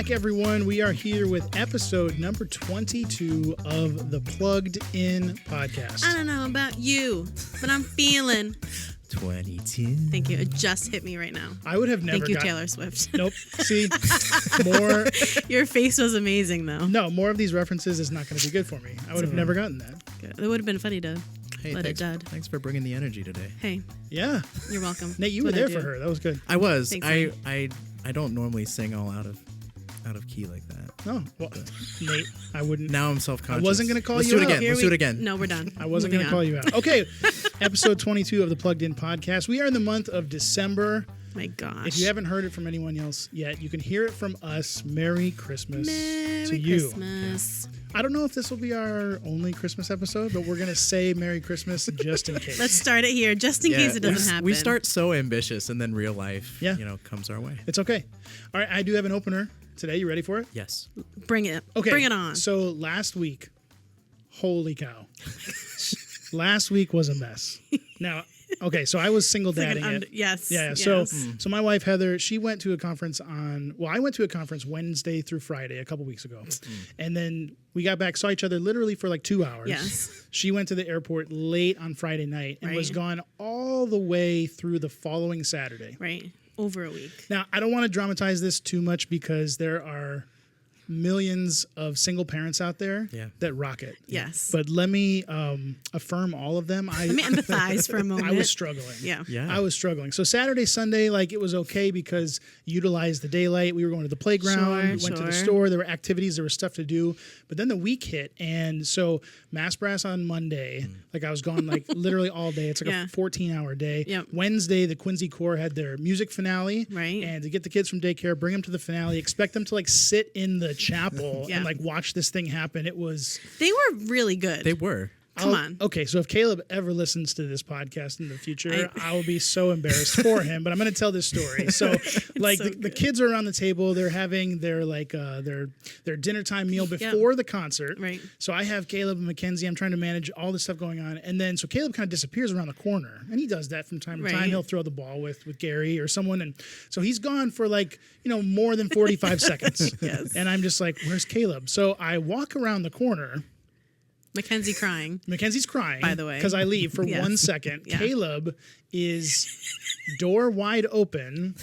back, everyone. We are here with episode number 22 of the Plugged In podcast. I don't know about you, but I'm feeling 22. Thank you. It just hit me right now. I would have never Thank you, Taylor Swift. Nope. See, more. Your face was amazing, though. No, more of these references is not going to be good for me. I would have never gotten that. Good. It would have been funny to let it dead. Thanks for bringing the energy today. Hey, Yeah. you're welcome. Nate, you were there for her. That was good. I was. Thanks, I don't normally sing all out of key like that. Oh, well, Nate, I wouldn't. Now I'm self-conscious. I wasn't going to call Let's you do it out. again. Let's do it again. No, we're done. I wasn't going to call you out. Okay. Episode 22 of the Plugged In podcast. We are in the month of December. My gosh. If you haven't heard it from anyone else yet, you can hear it from us. Merry Christmas Merry to you. Christmas. I don't know if this will be our only Christmas episode, but we're going to say Merry Christmas just in case. Let's start it here, just in case it doesn't happen. We start so ambitious, and then real life, Yeah. comes our way. It's okay. All right, I do have an opener today. You ready for it? Yes. Bring it. Okay. Bring it on. So last week, holy cow. Last week was a mess. Now, okay, so I was single dadding it. Yes. Yeah, yes. so my wife Heather, she went to a conference I went to a conference Wednesday through Friday a couple weeks ago. And then we got back, saw each other literally for like 2 hours. Yes. She went to the airport late on Friday night and was Right. gone all the way through the following Saturday. Right. Over a week. Now, I don't want to dramatize this too much because there are millions of single parents out there that rock it. Yes. But let me affirm all of them. Let me empathize for a moment. I was struggling. Yeah. I was struggling. So Saturday, Sunday, like it was okay because utilized the daylight. We were going to the playground, went to the store. There were activities, there was stuff to do. But then the week hit. And so Mass Brass on Monday, like I was gone like literally all day. It's like a 14-hour day. Yep. Wednesday, the Quincy Corps had their music finale. Right. And to get the kids from daycare, bring them to the finale, expect them to like sit in the chapel and like watch this thing happen. They were really good. They were. Come on. Okay, so if Caleb ever listens to this podcast in the future, I will be so embarrassed for him. But I'm going to tell this story. So, like the kids are around the table. They're having their dinner time meal before the concert. Right. So I have Caleb and Mackenzie. I'm trying to manage all this stuff going on, and then so Caleb kind of disappears around the corner, and he does that from time to time. He'll throw the ball with Gary or someone, and so he's gone for more than 45 seconds. Yes. And I'm just like, where's Caleb? So I walk around the corner. Mackenzie's crying, by the way, because I leave for 1 second. Yeah. Caleb is door wide open,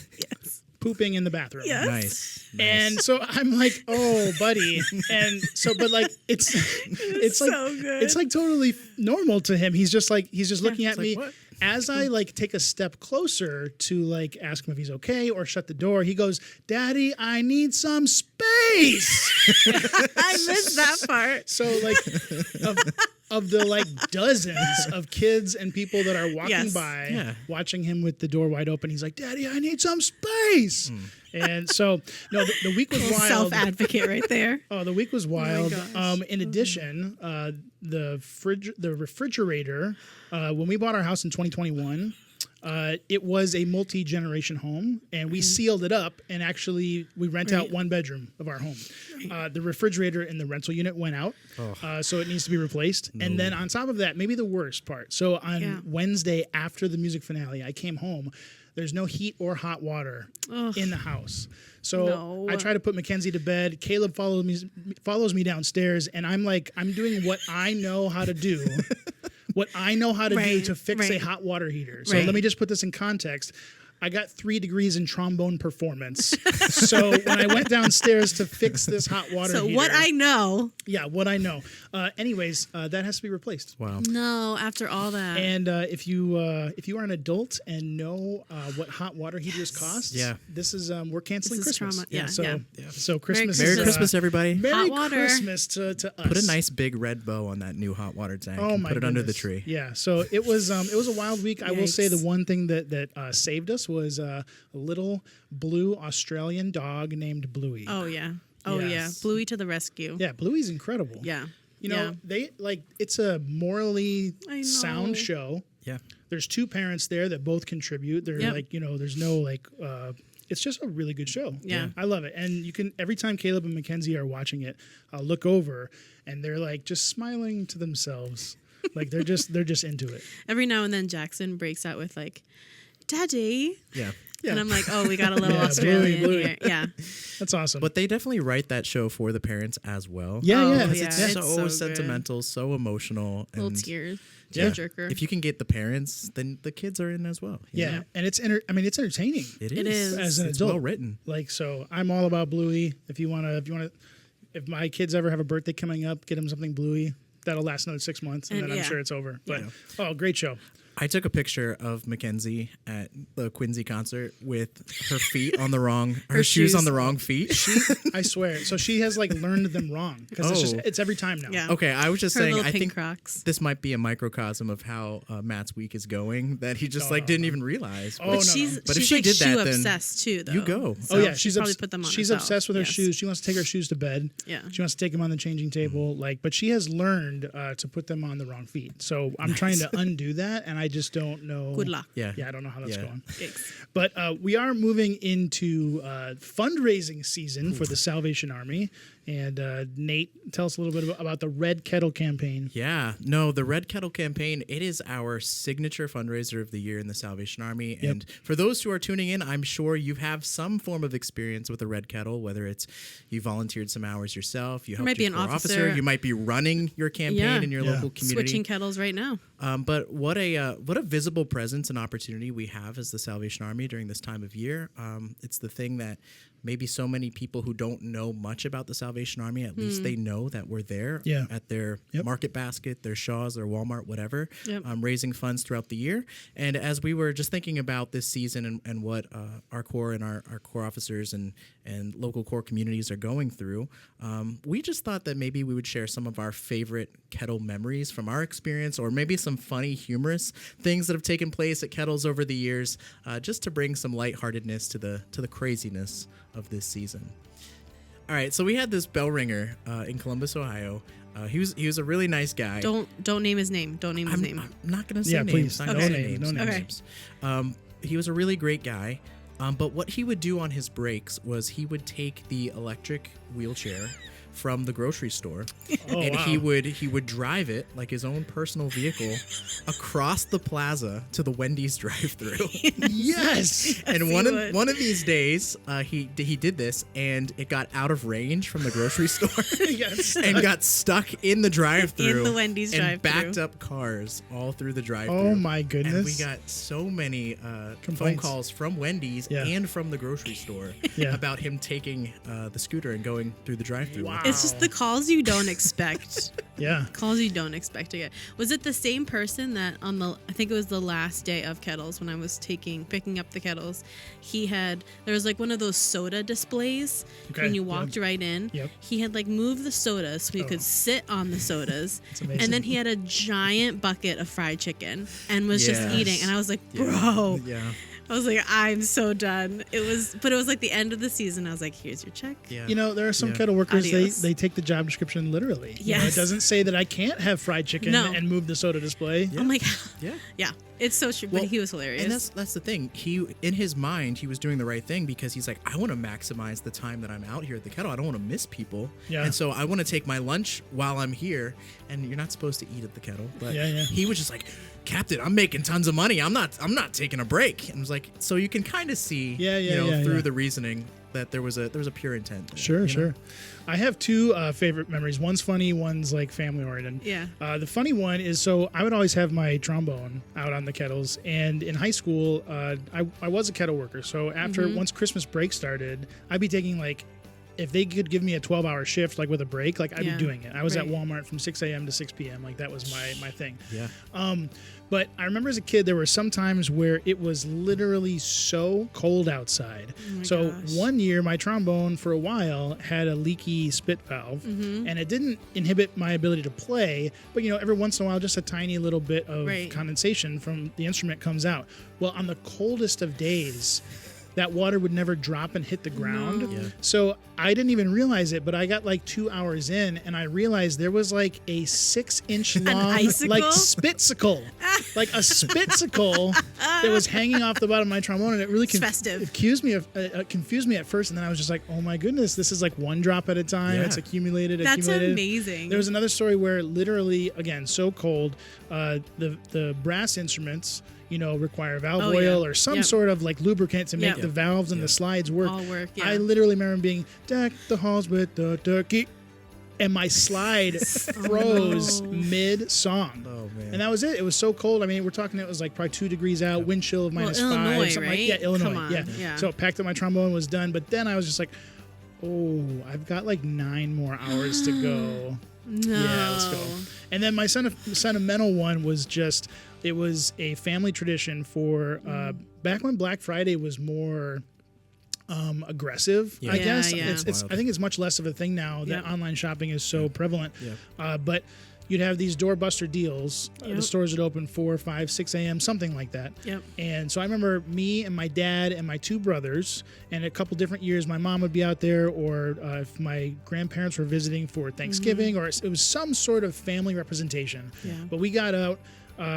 pooping in the bathroom. Yes. Nice. And so I'm like, oh, buddy. And so, but like, it's like, so good. it's like totally normal to him. He's just looking at me. what? As I take a step closer to ask him if he's okay or shut the door, he goes, "Daddy, I need some space." I missed that part. So of the dozens of kids and people that are walking by, watching him with the door wide open, he's like, "Daddy, I need some space." And so, no, the week was wild. Self-advocate right there. Oh, the week was wild. gosh. In addition, the refrigerator, when we bought our house in 2021, it was a multi-generation home, and we sealed it up, and actually we rent out one bedroom of our home. The refrigerator in the rental unit went out, so it needs to be replaced. And then on top of that, maybe the worst part. So on Wednesday after the music finale, I came home. There's no heat or hot water in the house. So I try to put Mackenzie to bed. Caleb follows me downstairs, and I'm doing what I know how to do. What I know how to do to fix a hot water heater. So let me just put this in context. I got 3 degrees in trombone performance. So when I went downstairs to fix this hot water heater. So what I know. Yeah, what I know. Anyways, that has to be replaced. Wow. No, after all that. And if you are an adult and know what hot water heaters cost, this is we're canceling Christmas. Trauma. So Christmas. Merry Christmas, everybody. Merry hot water. Christmas to us. Put a nice big red bow on that new hot water tank. Oh and my put it under the goodness. tree. Yeah. So it was a wild week. I will say the one thing that saved us was a little blue Australian dog named Bluey. Oh yeah. Oh yeah. Bluey to the rescue. Yeah, Bluey's incredible. Yeah. You know, they it's a morally sound show. Yeah. There's 2 parents there that both contribute. They're there's no it's just a really good show. Yeah. I love it. And you can, every time Caleb and Mackenzie are watching it, I'll look over and they're just smiling to themselves. They're just into it. Every now and then Jackson breaks out with Daddy. Yeah. And I'm like, oh, we got a little Yeah, Australian Bluey. here. Yeah. That's awesome. But they definitely write that show for the parents as well. Yeah, Oh, yeah. Because yeah. it's It's so, so good. sentimental, so emotional. Little and tearjerker. if you can get the parents, then the kids are in as well. you Yeah, know? and it's it's entertaining. It It is. As an it's adult. well written. Like, so I'm all about Bluey. If my kids ever have a birthday coming up, get them something Bluey. That'll last another 6 months, and And then I'm yeah. sure it's over. But Yeah. great show. I took a picture of Mackenzie at the Quincy concert with her feet on the wrong, her shoes on the wrong feet. I swear. So she has like learned them wrong because Oh. it's every time now. Yeah. Okay, I was just Her saying, little I pink think Crocs. this might be a microcosm of how Matt's week is going that he just didn't even realize. Oh, But no, she's, no. But if she's she like did that, shoe then obsessed too, though. you go. So Oh yeah, she's probably put them on. She's herself. obsessed with her Yes. shoes. She wants to take her shoes to bed. Yeah. She wants to take them on the changing table. But she has learned to put them on the wrong feet. So I'm trying to undo that, and I just don't know. Good luck. Yeah. Yeah, I don't know how that's Yeah. going. Thanks. But we are moving into fundraising season for the Salvation Army. And Nate, tell us a little bit about the Red Kettle campaign. Yeah, no, the Red Kettle campaign, it is our signature fundraiser of the year in the Salvation Army. And for those who are tuning in, I'm sure you have some form of experience with the Red Kettle, whether it's you volunteered some hours yourself, you helped might be your an corps officer. you might be running your campaign Yeah. in your Yeah. local community. Switching kettles right now. But what a visible presence and opportunity we have as the Salvation Army during this time of year. It's the thing that maybe so many people who don't know much about the Salvation Army, at least they know that we're there at their Market Basket, their Shaw's, their Walmart, whatever, raising funds throughout the year. And as we were just thinking about this season and what our Corps and our Corps officers and local Corps communities are going through, we just thought that maybe we would share some of our favorite kettle memories from our experience, or maybe some funny, humorous things that have taken place at kettles over the years, just to bring some lightheartedness to the craziness of this season. All right, so we had this bell ringer in Columbus, Ohio. He was a really nice guy. Don't name his name. Don't name his name. I'm not going to say Yeah, names. please. Not No gonna say names, no names. names. He was a really great guy. But what he would do on his breaks was he would take the electric wheelchair from the grocery store, and wow. he would drive it like his own personal vehicle across the plaza to the Wendy's drive-thru. Yes. And he would. one of these days, he did this, and it got out of range from the grocery store Yes. and got stuck in the drive-thru In the Wendy's and drive-thru. backed up cars all through the drive-thru. Oh my And goodness. we got so many phone Complaints. calls from Wendy's Yeah. and from the grocery store Yeah. about him taking the scooter and going through the drive-thru. Wow. It's just the calls you don't expect. Yeah. Calls you don't expect to get. Was it the same person that on the, I think it was the last day of kettles when I was picking up the kettles, there was like one of those soda displays Okay, when you yep. walked right in. Yep. He had like moved the sodas so you could sit on the sodas. amazing. And then he had a giant bucket of fried chicken and was just Yes. eating. And I was like, bro. Yeah. I was like, I'm so done. But it was like the end of the season. I was like, here's your check. Yeah. You know, there are some Yeah. kettle workers, Adios. they take the job description literally. You know, Yes. it doesn't say that I can't have fried chicken No. and move the soda display. I'm like, Yeah. yeah, it's so true. Well, But he was hilarious. And that's the thing. He, in his mind, he was doing the right thing because he's like, I want to maximize the time that I'm out here at the kettle. I don't want to miss people. Yeah. And so I want to take my lunch while I'm here. And you're not supposed to eat at the kettle. But Yeah, yeah. he was just like, Captain, I'm making tons of money. I'm not taking a break. And I was like, so you can kind of see, through the reasoning that there was a pure intent. There, Sure, you know? sure. I have two favorite memories. One's funny, one's like family oriented. Yeah. The funny one is, so I would always have my trombone out on the kettles, and in high school, I was a kettle worker. So after once Christmas break started, I'd be taking like, if they could give me a 12-hour shift, like with a break, like I'd Yeah. be doing it. I was at Right. Walmart from 6 a.m. to 6 p.m. Like that was my thing. Yeah. But I remember as a kid, there were some times where it was literally so cold outside. my So gosh. one year, my trombone for a while had a leaky spit valve, and it didn't inhibit my ability to play. But every once in a while, just a tiny little bit of Right. condensation from the instrument comes out. Well, on the coldest of days, that water would never drop and hit the ground. No. Yeah. So I didn't even realize it, but I got like 2 hours in and I realized there was like a 6-inch long, icicle? like spitsicle, like a spitsicle that was hanging off the bottom of my trombone. And it really It's festive. confused me at first. And then I was just like, oh my goodness, this is like one drop at a time. Yeah. It's accumulated. That's amazing. There was another story where literally, again, so cold, the brass instruments, require valve Oh, oil yeah. or some Yep. sort of like lubricant to make Yep. the valves and the slides work. All work, yeah. I literally remember being deck the halls with the turkey, and my slide froze no. mid song. Oh man. And that was it. It was so cold. I mean, we're talking, it was like probably 2 degrees out, wind chill of -5, Illinois, something right? like yeah, Illinois. Come on, Yeah. yeah. So packed up my trombone, was done. But then I was just like, oh, I've got like 9 more hours to go. No. Yeah, let's go. And then my sentimental one was just, it was a family tradition for back when Black Friday was more aggressive, I Yeah, guess. yeah. I think it's much less of a thing now that Yep. online shopping is so prevalent. Yeah. But you'd have these doorbuster deals. Yep. The stores would open 4, 5, 6 a.m., something like that. Yep. And so I remember me and my dad and my 2 brothers, and a couple different years, my mom would be out there, or if my grandparents were visiting for Thanksgiving, or it was some sort of family representation. Yeah. But we got out.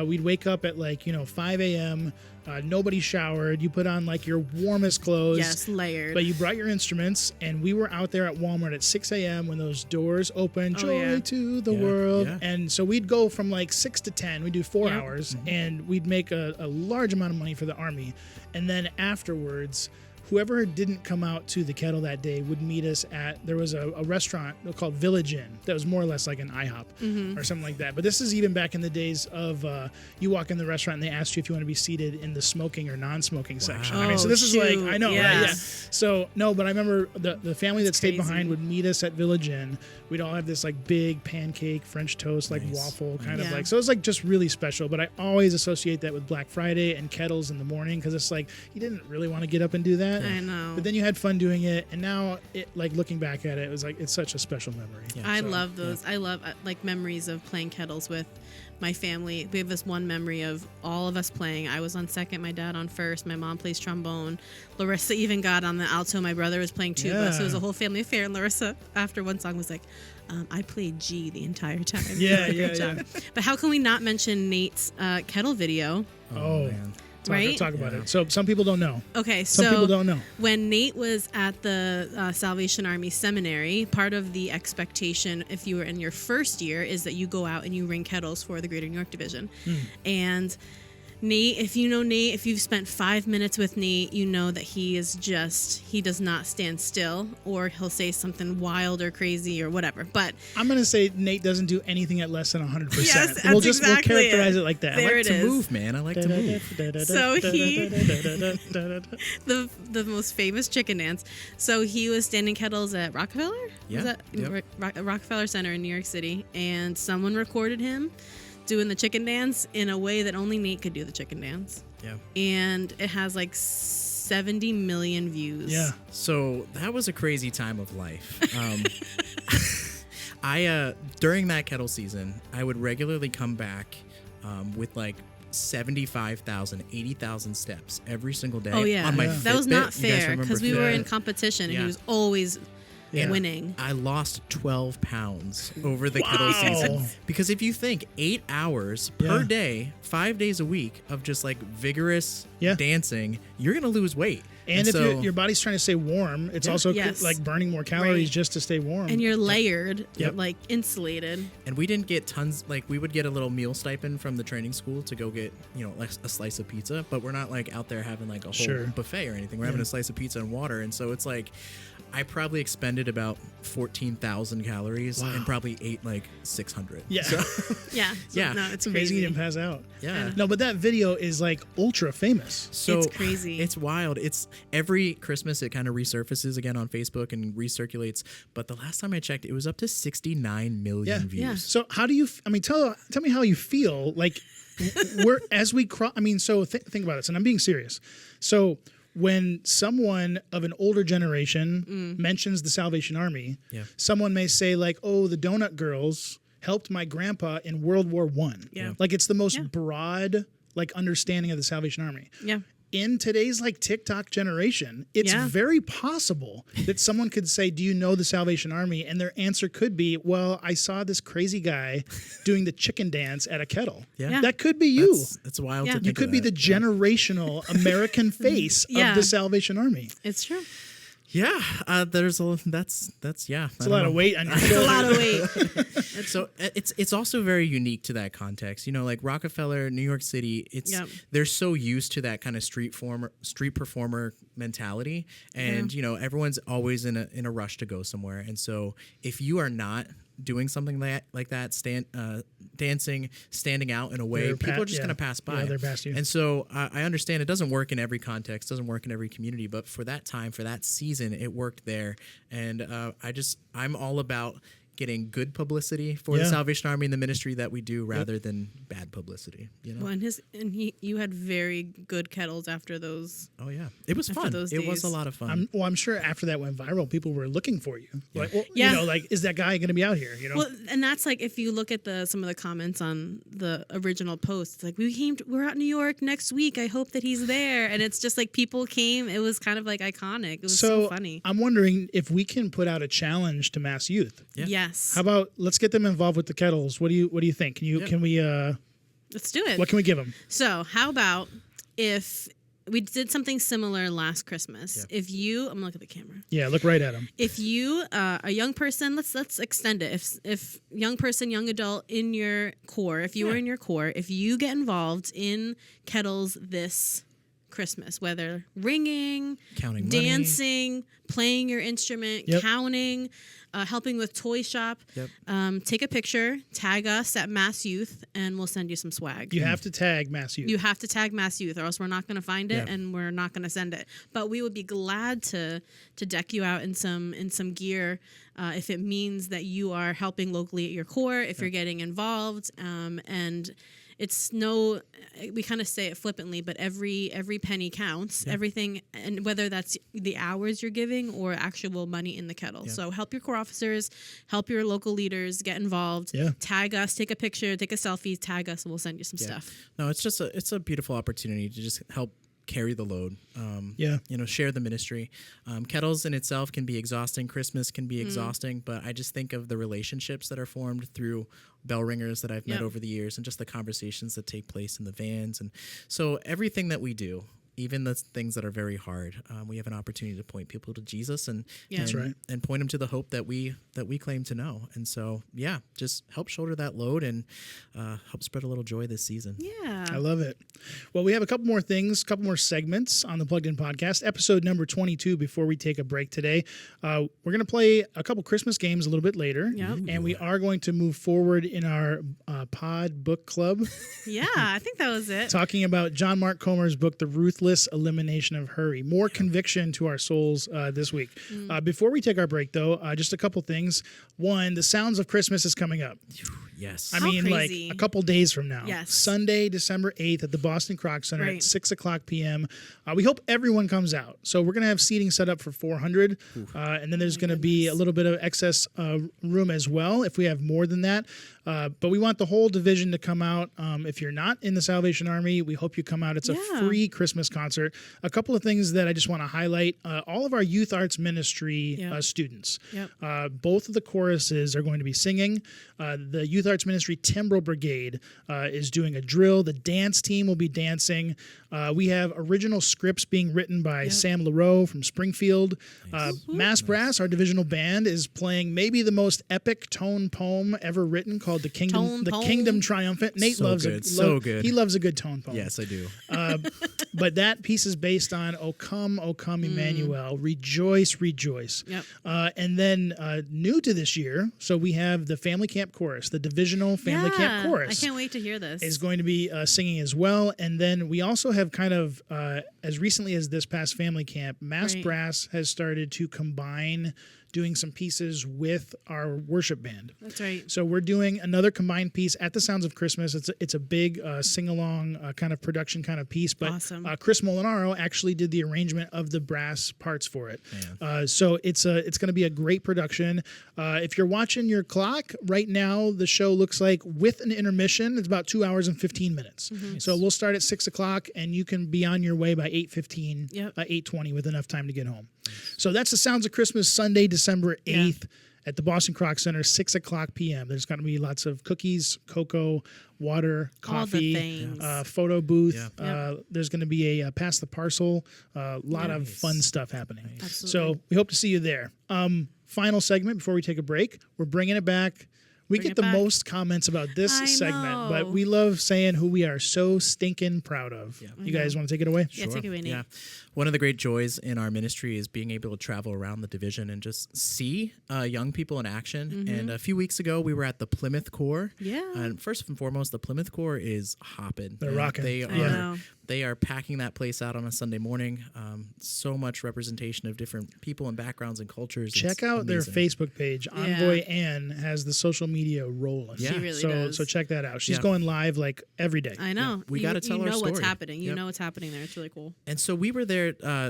We'd wake up at 5 a.m. Nobody showered. You put on like your warmest clothes. Yes, layered. But you brought your instruments, and we were out there at Walmart at 6 a.m. when those doors opened. Joy yeah. to the Yeah, world. yeah. And so we'd go from like 6 to 10. We'd do 4 Yep. hours, and we'd make a large amount of money for the Army. And then afterwards, whoever didn't come out to the kettle that day would meet us at, there was a restaurant called Village Inn that was more or less like an IHOP or something like that. But this is even back in the days of you walk in the restaurant and they ask you if you want to be seated in the smoking or non-smoking section. I mean, so Oh, this is like, shoot. I know, Yeah. right? Yeah. So, no, but I remember the family that stayed crazy. behind would meet us at Village Inn. We'd all have this like big pancake, French toast, like Nice. waffle kind of Yeah. like, so it was like just really special. But I always associate that with Black Friday and kettles in the morning, because it's like, you didn't really want to get up and do that. I know. But then you had fun doing it, and now like looking back at it, it was like, it's such a special memory. I So, love those. I love like memories of playing kettles with my family. We have this one memory of all of us playing. I was on second, my dad on first, my mom plays trombone. Larissa even got on the alto. My brother was playing tuba. So it was a whole family affair. And Larissa, after one song, was like, I played G the entire time. Yeah, Great yeah, job. yeah. But how can we not mention Nate's kettle video? Oh, man. Right? Talk about it. So some people don't know. Okay, Some so people don't know. when Nate was at the Salvation Army Seminary, part of the expectation, if you were in your first year, is that you go out and you ring kettles for the Greater New York Division. And Nate, if you know Nate, if you've spent 5 minutes with Nate, you know that he does not stand still, or he'll say something wild or crazy or whatever. But I'm going to say Nate doesn't do anything at less than 100%. Yes, we'll that's exactly we'll characterize it. it like that. There I like it to is. move, man. I like to move. So the most famous chicken dance. So he was standing kettles at Rockefeller? Yeah, Was that yep. Rockefeller Center in New York City, and someone recorded him doing the chicken dance in a way that only Nate could do the chicken dance. Yeah. And it has like 70 million views. Yeah. So that was a crazy time of life. I during that kettle season, I would regularly come back with like 75,000, 80,000 steps every single day. Oh yeah. On my Yeah. That was Fitbit. not You guys fair, remember because we were Fitbit? in competition and Yeah. he was always Yeah. winning. I lost 12 pounds over the kettle Wow. season. Because if you think 8 hours per Yeah. day, 5 days a week of just like vigorous Yeah. dancing, you're going to lose weight. And if so, your body's trying to stay warm, it's also Yes. like burning more calories Right. just to stay warm. And you're layered, Yep. like insulated. and we didn't get tons, like we would get a little meal stipend from the training school to go get, like a slice of pizza, but we're not like out there having like a whole Sure. buffet or anything. We're having a slice of pizza and water. And so it's like, I probably expended about 14,000 calories Wow. and probably ate like 600. Yeah. So, Yeah. Yeah. No, it's It's amazing crazy. you didn't pass out. yeah. No, but that video is like ultra famous. So It's crazy. It's wild. It's every Christmas it kind of resurfaces again on Facebook and recirculates. But the last time I checked, it was up to 69 million Yeah. views. Yeah. So how do you? I mean, tell me how you feel. Like we're as we cross. I mean, so think about this, and I'm being serious. So when someone of an older generation mentions the Salvation Army, Yeah. someone may say like, "Oh, the Donut Girls helped my grandpa in World War One." Yeah. Like it's the most Yeah. broad like understanding of the Salvation Army. Yeah. In today's like TikTok generation, it's Yeah. very possible that someone could say, "Do you know the Salvation Army?" And their answer could be, "Well, I saw this crazy guy doing the chicken dance at a kettle." Yeah. Yeah. That could be you. That's wild Yeah. to You think You could of be that. the generational American face Yeah. of the Salvation Army. It's true. Yeah, there's a that's yeah. It's a lot of weight on your It's a shoulder. lot of weight. So it's also very unique to that context. You know, like Rockefeller, New York City. Yep. They're so used to that kind of street performer mentality, and you know, everyone's always in a rush to go somewhere. And so if you are not doing something like that, dancing, standing out in a way, people are just going to pass by. Yeah, they're past you. And so I understand it doesn't work in every context, doesn't work in every community, but for that time, for that season, it worked there. And I'm all about getting good publicity for the Salvation Army and the ministry that we do rather than bad publicity. You know? Well, you had very good kettles after those. Oh yeah, it was fun. It was a lot of fun. I'm sure after that went viral, people were looking for you. Like, well, Yeah. you know, like, is that guy going to be out here? You know, Well, and that's like if you look at some of the comments on the original post, it's like we're out in New York next week. I hope that he's there, and it's just like people came. It was kind of like iconic. It was so funny. I'm wondering if we can put out a challenge to Mass Youth. Yeah. Yes. How about let's get them involved with the kettles? What do you think? Can we Let's do it. what can we give them? So, how about if we did something similar last Christmas? Yeah. If you, I'm gonna look at the camera. Yeah, look right at them. If you, a young person, let's extend it. If young person, young adult in your core, if you are in your core, if you get involved in kettles this Christmas, whether ringing, Counting money. dancing, playing your instrument, counting, helping with toy shop, take a picture, tag us at Mass Youth, and we'll send you some swag. You have to tag Mass Youth. You have to tag Mass Youth, or else we're not going to find it, Yeah. and we're not going to send it. But we would be glad to deck you out in some gear if it means that you are helping locally at your core, if you're getting involved, and it's we kind of say it flippantly, but every penny counts. Everything, and whether that's the hours you're giving or actual money in the kettle. So help your core officers, help your local leaders, get involved. Tag us, take a picture, take a selfie, tag us, and we'll send you some stuff. No, it's a beautiful opportunity to just help carry the load. You know, share the ministry. Kettles in itself can be exhausting. Christmas can be exhausting, but I just think of the relationships that are formed through bell ringers that I've met over the years, and just the conversations that take place in the vans. And so everything that we do, even the things that are very hard, we have an opportunity to point people to Jesus and point them to the hope that we claim to know. And so, just help shoulder that load and help spread a little joy this season. Yeah. I love it. Well, we have a couple more things, a couple more segments on the Plugged In Podcast, episode number 22, before we take a break today. We're going to play a couple Christmas games a little bit later, and we are going to move forward in our pod book club. Yeah, I think that was it. Talking about John Mark Comer's book, The Ruthless Elimination of Hurry. More conviction to our souls this week. Before we take our break, though, just a couple things. One, the Sounds of Christmas is coming up. Yes. I How mean, crazy. like a couple days from now. Yes. Sunday, December 8th at the Boston Croc Center Right. at 6 o'clock p.m. We hope everyone comes out. So we're going to have seating set up for 400. And then there's going to be a little bit of excess room as well if we have more than that. But we want the whole division to come out. If you're not in the Salvation Army, we hope you come out. It's a free Christmas concert. A couple of things that I just want to highlight. All of our youth arts ministry students, both of the choruses are going to be singing. The youth arts ministry Timbrel Brigade is doing a drill. The dance team will be dancing. We have original scripts being written by Sam LaRoe from Springfield. Mass Brass, our divisional band, is playing maybe the most epic tone poem ever written, called the Kingdom Triumphant. Nate So loves good, it. so good. He loves a good tone poem. Yes, I do. But that piece is based on O come, Emmanuel, rejoice, rejoice. And then new to this year, so we have the Family Camp Chorus, the divisional Family Camp Chorus. I can't wait to hear this. Is going to be singing as well. And then we also have kind of, as recently as this past Family Camp, Mass Brass has started to combine doing some pieces with our worship band. That's right. So we're doing another combined piece at the Sounds of Christmas. It's a big sing-along kind of production kind of piece. But Awesome. Chris Molinaro actually did the arrangement of the brass parts for it. So it's going to be a great production. If you're watching your clock right now, the show looks like with an intermission, it's about 2 hours and 15 minutes. So we'll start at 6 o'clock, and you can be on your way by 8:15, 8:20 with enough time to get home. So that's the Sounds of Christmas, Sunday, December 8th at the Boston Croc Center, 6 o'clock p.m. There's going to be lots of cookies, cocoa, water, All the coffee, things. photo booth. Yeah. There's going to be a pass the parcel, a lot of fun stuff happening. Absolutely. So we hope to see you there. Final segment before we take a break. We're bringing it back. We Bring get it the back. most comments about this I segment, but know. we love saying who we are so stinking proud of. You guys want to take it away? Yeah, take it away, Nate. Yeah. One of the great joys in our ministry is being able to travel around the division and just see young people in action. And a few weeks ago, we were at the Plymouth Corps. Yeah. And first and foremost, the Plymouth Corps is hopping. They're And rocking. They I are. know. They are packing that place out on a Sunday morning. So much representation of different people and backgrounds and cultures. Check It's out their amazing. Facebook page. Yeah. Envoy Ann has the social media rolling. Yeah. She really so does. so check that out. She's Yeah. going live like every day. I know. we You- gotta tell you our know what's story. happening. You Yep. know what's happening there. It's really cool. And so we were there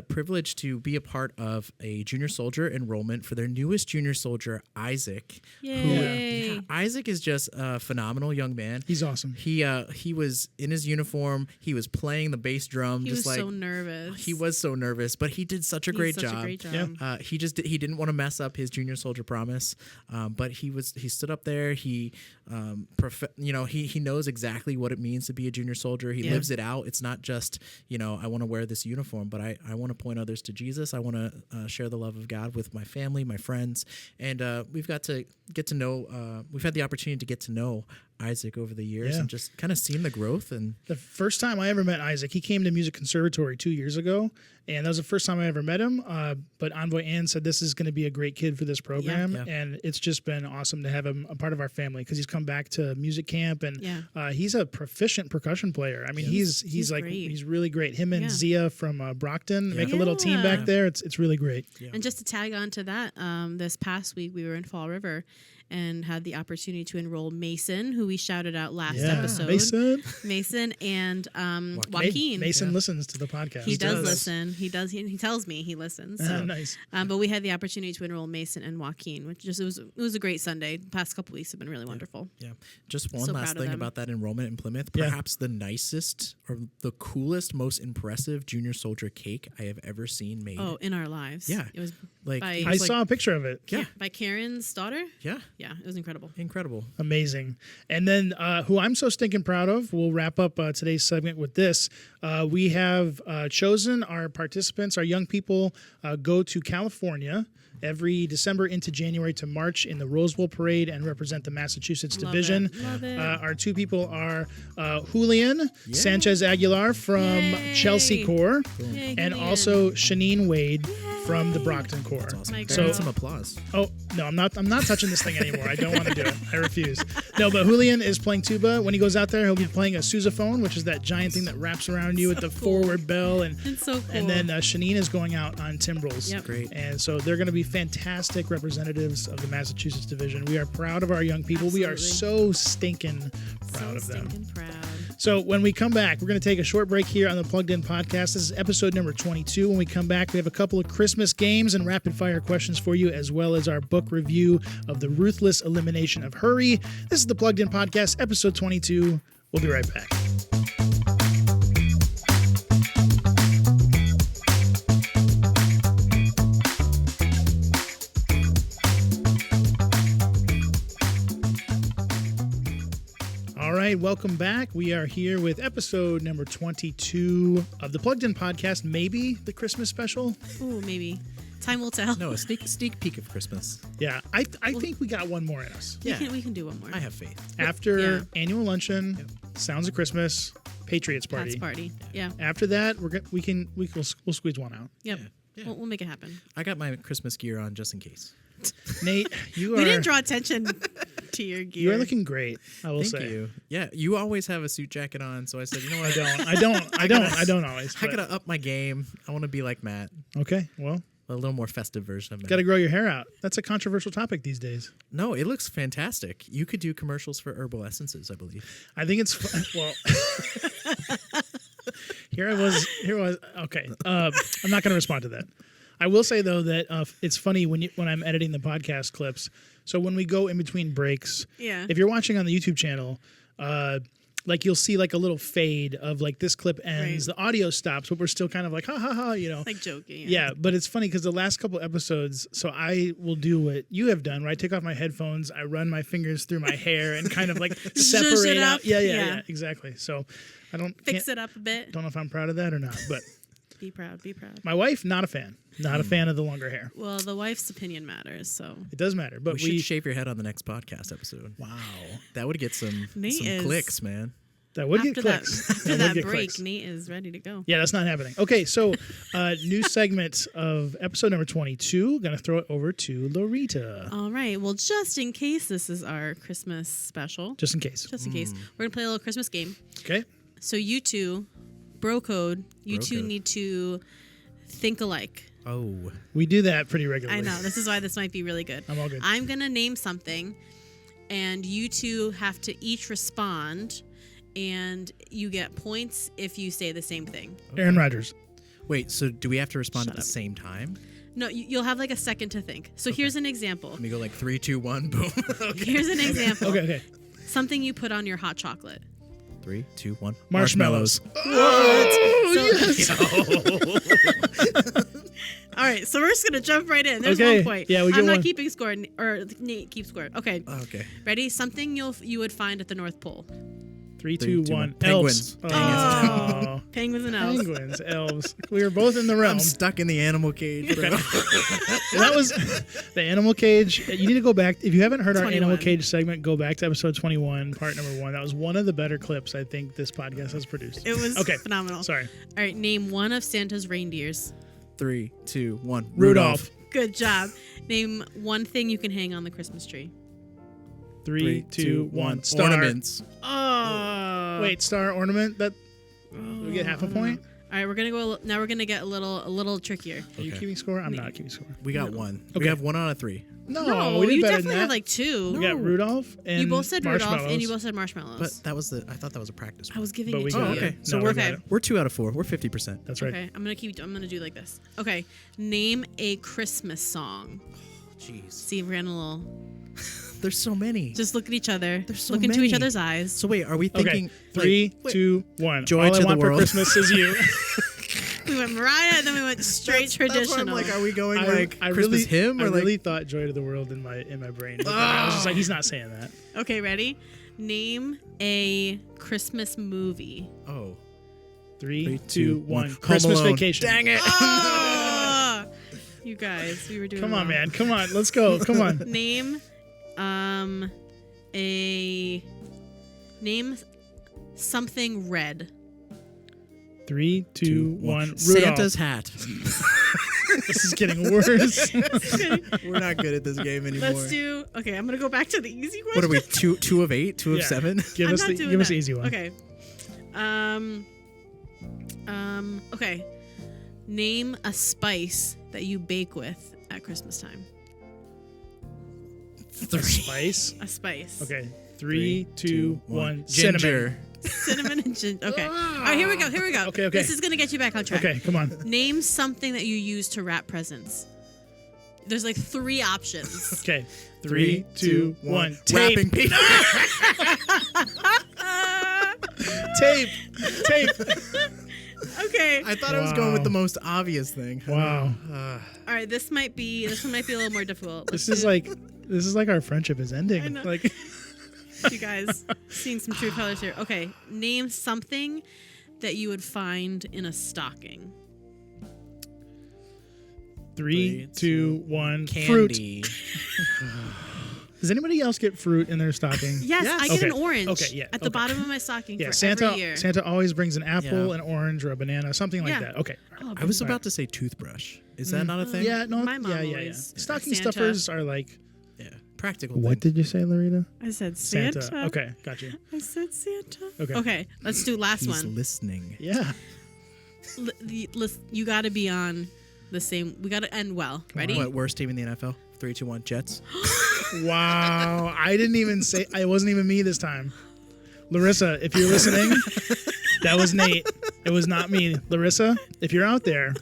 privileged to be a part of a junior soldier enrollment for their newest junior soldier, Isaac. Yay. Isaac is just a phenomenal young man. He's awesome. He was in his uniform. He was playing the bass drum. He just was like so nervous. he was so nervous, but he did such a He great did such job. a great job. Yeah. He didn't want to mess up his junior soldier promise, but he stood up there. He he knows exactly what it means to be a junior soldier. He Yeah. lives it out. It's not just I want to wear this uniform, but I want to point others to Jesus. I want to share the love of God with my family, my friends, and we've got to get to know. We've had the opportunity to get to know Isaac over the years Yeah. and just kind of seen the growth and. The first time I ever met Isaac, he came to Music Conservatory 2 years ago, and that was the first time I ever met him. But Envoy Ann said this is going to be a great kid for this program, Yeah. and it's just been awesome to have him a part of our family because he's come back to music camp, and Yeah. he's a proficient percussion player. I mean, he's like great. he's really great. Him and Yeah. Zia from Brockton make a little team Yeah. back there. It's really great. And just to tag on to that, this past week we were in Fall River and had the opportunity to enroll Mason, who we shouted out last episode. Mason. And Joaquin. Mason listens to the podcast. He does does. listen. He does. He tells me he listens. So. Nice. But we had the opportunity to enroll Mason and Joaquin, which just it was a great Sunday. The past couple weeks have been really wonderful. Yeah. Just one So last proud of thing them. about that enrollment in Plymouth. Yeah. Perhaps the nicest or the coolest, most impressive junior soldier cake I have ever seen made. Oh, in our lives. Yeah. It was Like, by, it I was like- saw a picture of it. Yeah. by Karen's daughter. Yeah. Yeah, it was incredible. Incredible. Amazing. And then who I'm so stinking proud of, we'll wrap up today's segment with this. We have chosen our participants, our young people, go to California every December into January to march in the Rose Bowl Parade and represent the Massachusetts Love division. it. Love it. Our two people are Julian Sanchez Aguilar from Yay. Chelsea Corps Yay, and Julian. also Shanine Wade from the Brockton Corps. That's awesome. My That girl. needs some applause. Oh no, I'm not touching this thing anymore. I don't want to do it. I refuse. No, but Julian is playing tuba. When he goes out there, he'll be playing a sousaphone, which is that giant thing that wraps around you with the forward bell, and It's so cool. and then Shanine is going out on timbrels. Yep. Great. And so they're going to be fantastic representatives of the Massachusetts division. We are proud of our young people. We are Absolutely. so stinking proud so of them. stinking proud. So when we come back, we're going to take a short break here on the Plugged In Podcast. This is episode number 22. When we come back, we have a couple of Christmas games and rapid fire questions for you, as well as our book review of The Ruthless Elimination of Hurry. This is the Plugged In Podcast, episode 22. We'll be right back. All right, welcome back. We are here with episode number 22 of the Plugged In Podcast, maybe the Christmas special. Ooh, maybe. Time will tell. No, a sneak peek of Christmas. Yeah, I think we got one more in us. We can do one more. I have faith. After Yeah. annual luncheon, Sounds of Christmas, Patriots Party. Pat's party. Yeah. After that, we'll squeeze one out. Yep. Yeah. We'll make it happen. I got my Christmas gear on just in case. Nate, you We are didn't draw attention to your gear. you are looking great. I will Thank say. you. Yeah, you always have a suit jacket on, so I said, you know what? I don't always. I but- gotta up my game. I want to be like Matt, Okay, well, a little more festive version of Matt. got to grow your hair out. That's a controversial topic these days. No, it looks fantastic. You could do commercials for herbal essences, I believe. I think it's well. Here I was. Okay, I'm not going to respond to that. I will say though that it's funny when I'm editing the podcast clips. So when we go in between breaks, Yeah. if you're watching on the YouTube channel, like you'll see like a little fade of like this clip ends, Right. the audio stops, but we're still kind of like ha ha ha, Like joking. Yeah, but it's funny because the last couple episodes, so I will do what you have done, where I take off my headphones, I run my fingers through my hair and kind of like separate it out. up. Yeah, Yeah. exactly. So I don't Fix it up a bit. Don't know if I'm proud of that or not, but Be proud. Be proud. my wife, not a fan. Not a fan of the longer hair. Well, the wife's opinion matters, so. It does matter, but We should shave your head on the next podcast episode. wow, That would get some Nate is- clicks, man. that would After get that, clicks. after would that get break, clicks. Nate is ready to go. Yeah, that's not happening. Okay, so new segment of episode number 22. Gonna throw it over to Lorita, All right. Well, just in case this is our Christmas special, just in case. just in case, we're going to play a little Christmas game. Okay. So you two, bro code, you Bro two code. need to think alike. Oh, We do that pretty regularly. I know. This is why this might be really good. I'm all good. I'm going to name something, and you two have to each respond, and you get points if you say the same thing. Aaron Rodgers. wait. So do we have to respond Shut at the up. same time? No, you'll have like a second to think. So here's an example. Let me go like 3, 2, 1, boom. Okay. Here's an example. Okay. Something you put on your hot chocolate. 3, 2, 1. Marshmallows. All right, so we're just gonna jump right in. There's Okay, one point. yeah, we get I'm not one. keeping score, or Nate keeps score. Okay, Okay. ready? Something you would find at the North Pole. 3, 3, 2, 2, 1. 1. Penguins. Elves. Dang Oh. Penguins and elves. Penguins, elves. We were both in the realm. I'm stuck in the animal cage, bro. That was the animal cage. You need to go back. If you haven't heard our 21. animal cage segment, go back to episode 21, part number 1. That was one of the better clips I think this podcast has produced. It was Okay. phenomenal. Sorry. All right, name one of Santa's reindeers. 3, 2, 1. Rudolph. Good job. Name one thing you can hang on the Christmas tree. 3, 2, 1. Star. Ornaments. Oh. Wait, star ornament? That we get half a point? All right, we're gonna go. Now we're gonna get a little trickier. Are you Okay. keeping score? I'm not keeping score. We got 1. Okay. We have 1 out of 3. No, we did you better definitely than have that. like two. We got Rudolph and You both said Rudolph and you marshmallows. both said marshmallows. But that was I thought that was a practice I one. was giving But it we to got you. it. Okay, so No, we're we got it. we're 2 out of 4. We're 50%. That's right. Okay, I'm gonna do like this. Okay, name a Christmas song. Jeez. See, we're getting a little. There's so many. Just look at each other. There's so look into each many. other's eyes. So wait, are we Okay. thinking 3, wait, 2, 1. Joy All to I the want for world. Christmas is you. We went Mariah, and then we went straight traditional. That's why I'm like, are we going I Christmas really, hymn or I like really thought "Joy to the World" in my brain. But I was just like, he's not saying that. Okay, ready? Name a Christmas movie. oh 3, 2, 1. Home Christmas Alone. Vacation. Dang it! Ah! You guys, we were doing. Come on, wrong. man. Come on. Let's go. Come on. Name, name something red. 3, 2, 1. Rudolph. Santa's hat. This is getting worse. We're not good at this game anymore. Let's do. Okay, I'm gonna go back to the easy question. What are we? 2 of 8? 2 of Yeah. 7? Give I'm us not the doing give us that. the easy one. Okay. Okay. Name a spice that you bake with at Christmas time. A spice. A spice. Okay. 3, 2, 1. Ginger. Cinnamon. Cinnamon and ginger. Okay. All right, here we go. Okay. This is gonna get you back on track. Okay. Come on. Name something that you use to wrap presents. There's like 3 options. Okay. 3, 2, 1. Tape. Wrapping paper. Tape. Tape. Okay. I thought I was going with the most obvious thing. Wow. All right. This one might be a little more difficult. This is like our friendship is ending. I know. Like You guys seeing some true colors here. Okay. Name something that you would find in a stocking. 3, 2, 1. Fruit. Candy. Does anybody else get fruit in their stocking? Yes, Yes. I get Okay. an orange Okay, yeah, at the okay. bottom of my stocking Yeah, for Santa. every year. Santa always brings an apple, Yeah. an orange, or a banana, something like Yeah. that. Okay. Oh, I was Right. about to say toothbrush. Is that not a thing? Yeah. No. My mom yeah. always- Stocking Santa. stuffers are like. Yeah. Practical What thing. did you say, Larita? I said Santa. Santa. Okay. Got you. I said Santa. Okay. Okay, let's do last He's one. listening. Yeah. You got to be on the same. We got to end well. Ready? What, worst team in the NFL? 3, 2, 1, Jets. Wow. I didn't even say. It wasn't even me this time. Larissa, if you're listening, that was Nate. It was not me. Larissa, if you're out there,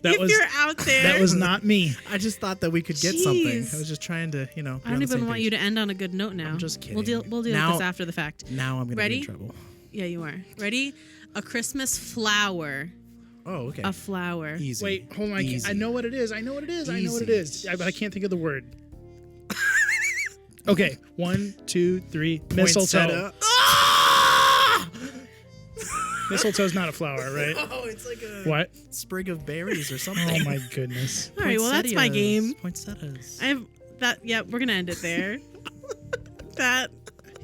If you're out there, that was not me. I just thought that we could get something. Jeez. I was just trying to, I don't even want you to end on a good note now. I'm just We'll kidding. deal with Now- this after the fact. Now I'm going to be Ready? in trouble. Yeah, you are. Ready? A Christmas flower. Oh, okay. A flower. Easy. Wait, hold on. Easy. I know what it is. I know what it is. Easy. But I can't think of the word. Okay, 1, 2, 3. Mistletoe. Poinsettia. Ah! Mistletoe's not a flower, right? Oh, it's like a What? sprig of berries or something. Oh my goodness. All right, well, that's my game. Poinsettias. I have that. Yeah, we're gonna end it there. That.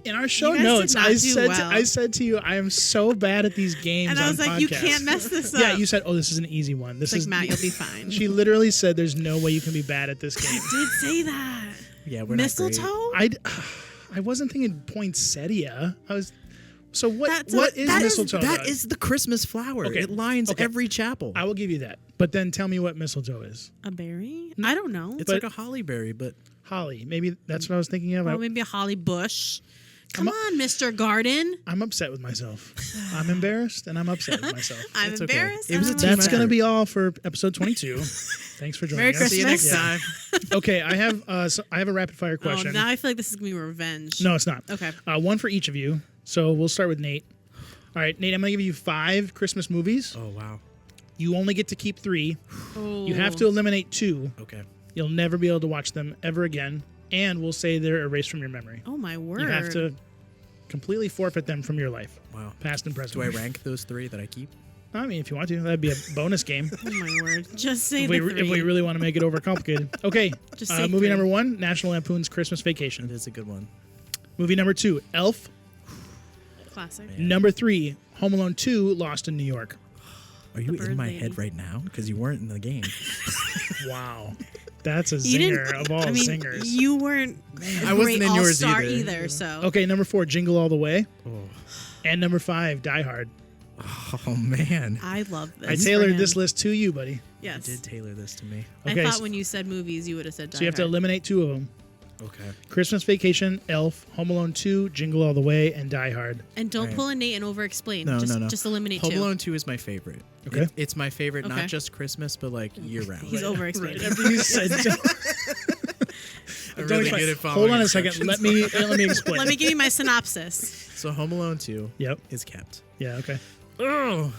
In our show You guys notes, did not do well. I said to you, I am so bad at these games. And I was on like, you podcasts." can't mess this up. Yeah, you said, "Oh, this is an easy one. This It's is like, Matt, you'll be fine. She literally said, "There's no way you can be bad at this game." did say that. Yeah, we're Mistletoe? not great. I wasn't thinking poinsettia. I was. So what? That's What not- is that is- mistletoe? That guys? is the Christmas flower. Okay. It lines Okay. every chapel. I will give you that. But then tell me what mistletoe is. A berry? I don't know. It's But- like a holly berry, but Holly. Maybe that's what I was thinking of. Well, maybe a holly bush. Come on, Mr. Garden. I'm upset with myself. I'm embarrassed and I'm upset with myself. I'm It's okay. embarrassed. It was a and team I'm That's effort. going to be all for episode 22. Thanks for joining Merry us. Christmas. see you next Yeah. time. Okay, I have I have a rapid fire Oh, question. now I feel like this is gonna be revenge. No, it's not. Okay. One for each of you. So we'll start with Nate. All right, Nate, I'm going to give you 5 Christmas movies. Oh wow. You only get to keep 3. Oh. You have to eliminate 2. Okay. You'll never be able to watch them ever again. And we'll say they're erased from your memory. Oh my word. You have to completely forfeit them from your life, Wow. past and present. Do I rank those 3 that I keep? I mean, if you want to, that'd be a bonus game. Oh my word. Just say if, the we, three. if we really want to make it overcomplicated. Okay, Just say movie 3. number 1, National Lampoon's Christmas It Vacation. is a good one. Movie number 2, Elf. Classic. Man. Number 3, Home Alone 2, Lost in New York. Are you bird in my lady. head right now? Because you weren't in the game. Wow. That's a You zinger didn't. of all I mean, zingers. You weren't. I wasn't great in yours all-star either. So. Okay, number 4, Jingle All the Way. Oh, And number 5, Die Hard. oh man. I love this. I for tailored him. this list to you, buddy. Yes. You did tailor this to me. Okay, I thought so- when you said movies, you would have said. Die So you have to Hard. eliminate 2 of them. Okay. Christmas Vacation, Elf, Home Alone 2, Jingle All the Way, and Die Hard. And don't Right. pull a Nate and over-explain. No, just, no, no. Just eliminate Home 2. Alone 2 is my favorite. Okay. It's my favorite, Okay. not just Christmas, but like year round. He's over-explaining. Right, after you said I'm Don't really explain. good at Hold following on a second. instructions. Let me explain. Let me give you my synopsis. So Home Alone 2 Yep. is kept. Yeah. Okay. Oh.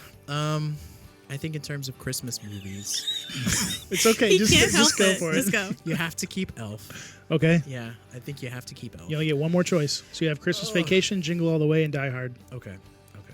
I think in terms of Christmas movies, It's okay. He just can't help just go it. for it. Just go. you have to keep Elf. Okay. Yeah, I think you have to keep Elf. You only get one more choice. So you have Christmas Vacation, Jingle All the Way, and Die Hard. Okay. Okay.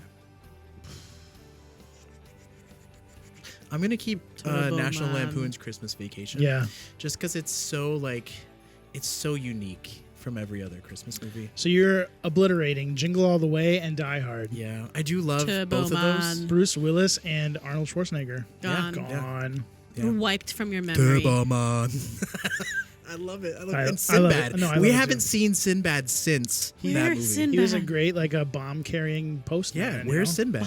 I'm gonna keep Turbo National Man. Lampoon's Christmas Vacation. Yeah. Just because it's so unique from every other Christmas movie. So you're obliterating Jingle All the Way and Die Hard. Yeah, I do love Turbo both of those. Man. Bruce Willis and Arnold Schwarzenegger. Gone. Gone. Yeah. Wiped from your memory. Turbo Man. I love it. I love I- it. And I love it. Sinbad. No, I love we it haven't too. seen Sinbad since that Where's movie. Sinbad? He was a great bomb carrying postman. Yeah, you where's know? Sinbad?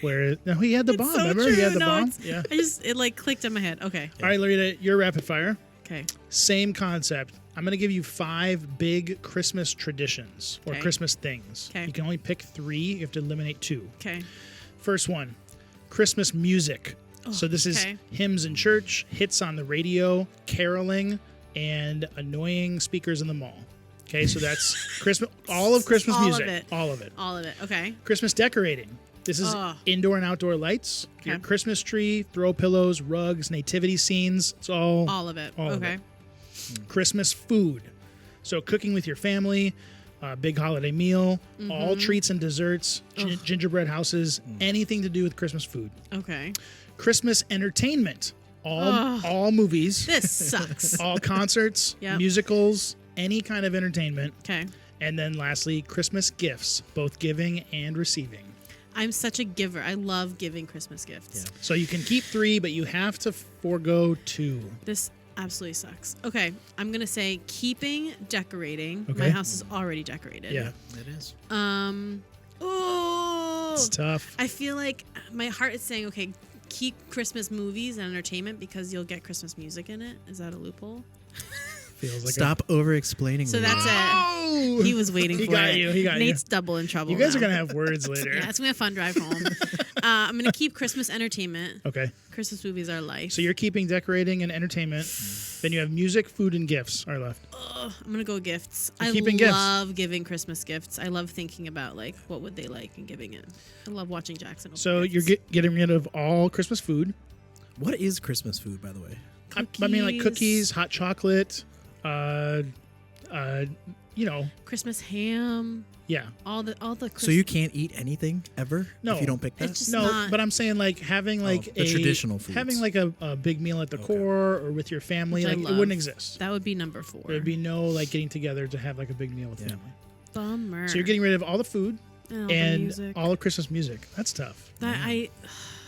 Where no, he had the It's bomb. so Remember, true. he had the No, bomb. it's- Yeah. It like clicked in my head. Okay. All right, Loretta, your rapid fire. Okay. Same concept. I'm going to give you 5 big Christmas traditions or Okay. Christmas things. Okay. You can only pick 3. You have to eliminate 2. Okay. First one, Christmas music. So this is okay. hymns in church, hits on the radio, caroling, and annoying speakers in the mall. Okay, so that's Christmas. All of Christmas All of music. it. All of it. All of it. Okay. Christmas decorating. This is Ugh. indoor and outdoor lights, your Okay. Christmas tree, throw pillows, rugs, nativity scenes. It's all All of it. All of okay. it. Christmas food. So cooking with your family, big holiday meal, all treats and desserts, gingerbread houses, anything to do with Christmas food. Okay. Christmas entertainment. All movies, This sucks. all concerts, Yep. musicals, any kind of entertainment. Okay. And then lastly, Christmas gifts, both giving and receiving. I'm such a giver. I love giving Christmas gifts. Yeah. So you can keep 3, but you have to forego 2. This absolutely sucks. Okay. I'm going to say keeping decorating. Okay. My house is already decorated. Yeah, It is. Oh. it's tough. I feel like my heart is saying, okay, keep Christmas movies and entertainment because you'll get Christmas music in it. Is that a loophole? feels like. Stop over-explaining. So Lee. that's it. Oh! He was waiting He for got it. you. He got Nate's double in trouble. you. You guys now. are gonna have words later. Yeah, it's gonna be a fun drive home. I'm gonna keep Christmas entertainment. Okay. Christmas movies are life. So you're keeping decorating and entertainment. Then you have music, food, and gifts are left. I'm gonna go gifts. You're I keeping gifts. love giving Christmas gifts. I love thinking about like what would they like and giving it. I love watching Jackson. open So gifts. you're getting rid of all Christmas food. What is Christmas food, by the way? I mean, like cookies, hot chocolate. You know, Christmas ham. yeah. All the Christmas. So you can't eat anything ever No. if you don't pick that? It's just No, not. but I'm saying like having like the traditional foods. having like a big meal at the core or with your family, Which I like it love. wouldn't exist. That would be number 4. There'd be no like getting together to have like a big meal with family. Bummer. So you're getting rid of all the food and all the and music. all of Christmas music. That's tough. That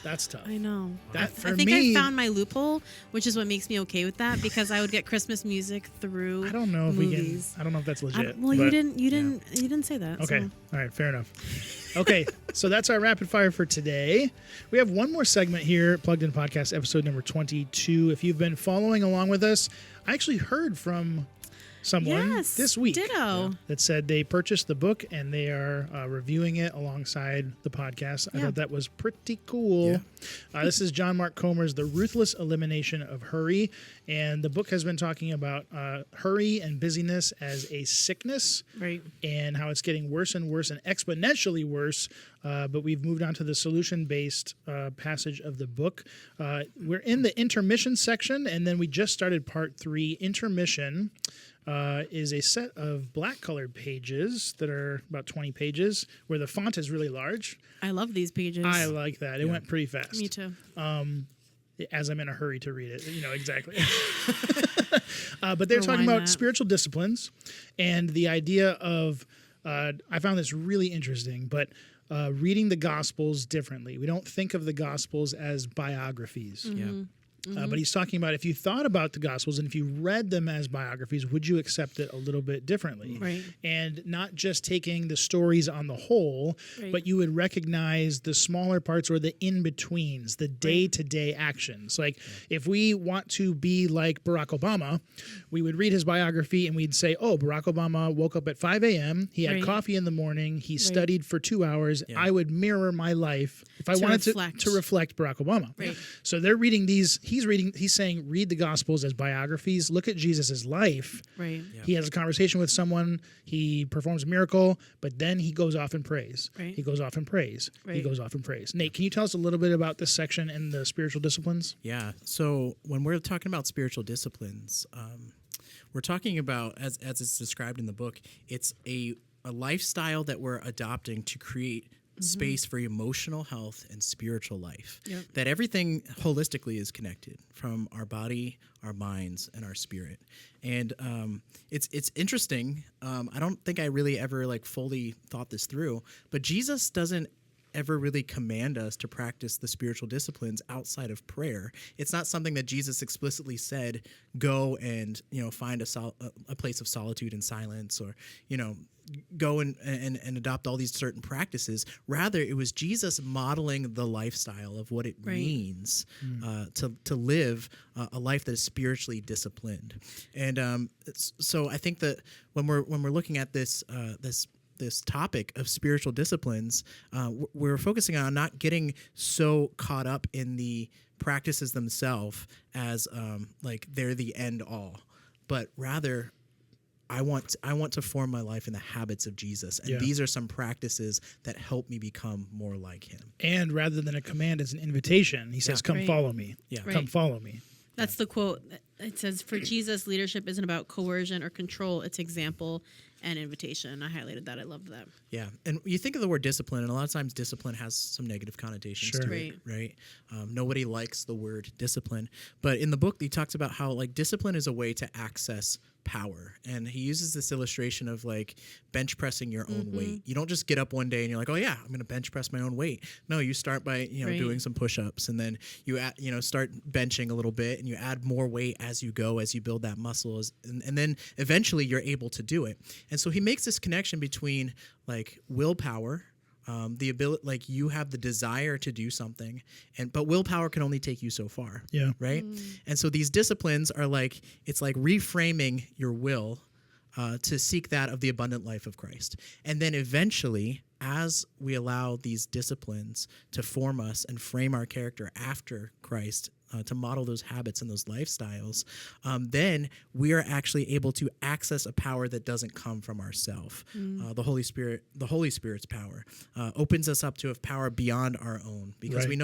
That's tough. I know. That, I for think me- I found my loophole, which is what makes me okay with that because I would get Christmas music through. I don't know if movies. I don't know if that's legit. Well, you but- didn't say that. Okay. So. All right. Fair enough. Okay. So that's our rapid fire for today. We have one more segment here, Plugged In Podcast, episode number 22. If you've been following along with us, I actually heard from someone Yes. this week Ditto. that said they purchased the book and they are reviewing it alongside the podcast. I Yeah. thought that was pretty cool. This is John Mark Comer's The Ruthless Elimination of Hurry. And the book has been talking about hurry and busyness as a sickness Right. and how it's getting worse and worse and exponentially worse. But we've moved on to the solution-based passage of the book. We're in the intermission section, and then we just started part 3. Intermission is a set of black-colored pages that are about 20 pages, where the font is really large. I love these pages. I like that. It went pretty fast. Me too. As I'm in a hurry to read it. You know, exactly. But they're talking Rewind about that. spiritual disciplines and the idea of, I found this really interesting, but reading the Gospels differently. We don't think of the Gospels as biographies. Yeah. But he's talking about if you thought about the Gospels and if you read them as biographies, would you accept it a little bit differently? Right. And not just taking the stories on the whole, Right. but you would recognize the smaller parts or the in-betweens, the day-to-day actions. Like if we want to be like Barack Obama, we would read his biography and we'd say, oh, Barack Obama woke up at 5 a.m., he had Right. coffee in the morning, he studied for 2 hours. I would mirror my life if I To wanted reflect. to reflect Barack Obama. Right. So they're reading these, he's saying, read the Gospels as biographies, look at Jesus' life. Right. He has a conversation with someone, he performs a miracle, but then he goes off and prays. Right. He goes off and prays. He Right. goes off and prays. Nate, can you tell us a little bit about this section in the spiritual disciplines? Yeah. So when we're talking about spiritual disciplines, we're talking about, as it's described in the book, it's a lifestyle that we're adopting to create space for emotional health and spiritual life. Yep. That everything holistically is connected from our body, our minds, and our spirit. And it's interesting. I don't think I really ever like fully thought this through, but Jesus doesn't ever really command us to practice the spiritual disciplines outside of prayer. It's not something that Jesus explicitly said, go and, find a place of solitude and silence, or, go and adopt all these certain practices. Rather, it was Jesus modeling the lifestyle of what it Right. means to live a life that is spiritually disciplined. And so I think that when we're looking at this topic of spiritual disciplines, we're focusing on not getting so caught up in the practices themselves as like they're the end all, but rather I want to form my life in the habits of Jesus, and these are some practices that help me become more like him. And rather than a command, it's an invitation. He says, come Right. follow me. Yeah. Come Right. follow me. That's the quote. It says, for Jesus, leadership isn't about coercion or control. It's example and invitation. I highlighted that. I loved that. Yeah, and you think of the word discipline, and a lot of times discipline has some negative connotations Sure. to it, right? Nobody likes the word discipline, but in the book he talks about how like discipline is a way to access power, and he uses this illustration of like bench pressing your own weight. You don't just get up one day and you're like, oh yeah, I'm going to bench press my own weight. No, you start by Right. doing some push-ups, and then you start benching a little bit, and you add more weight as you go, as you build that muscle, and then eventually you're able to do it. And so he makes this connection between like willpower, the ability, like you have the desire to do something, but willpower can only take you so far. Yeah. Right. And so these disciplines are like, it's like reframing your will to seek that of the abundant life of Christ. And then eventually, as we allow these disciplines to form us and frame our character after Christ, to model those habits and those lifestyles, then we are actually able to access a power that doesn't come from ourselves. The Holy Spirit's power opens us up to a power beyond our own, because Right. we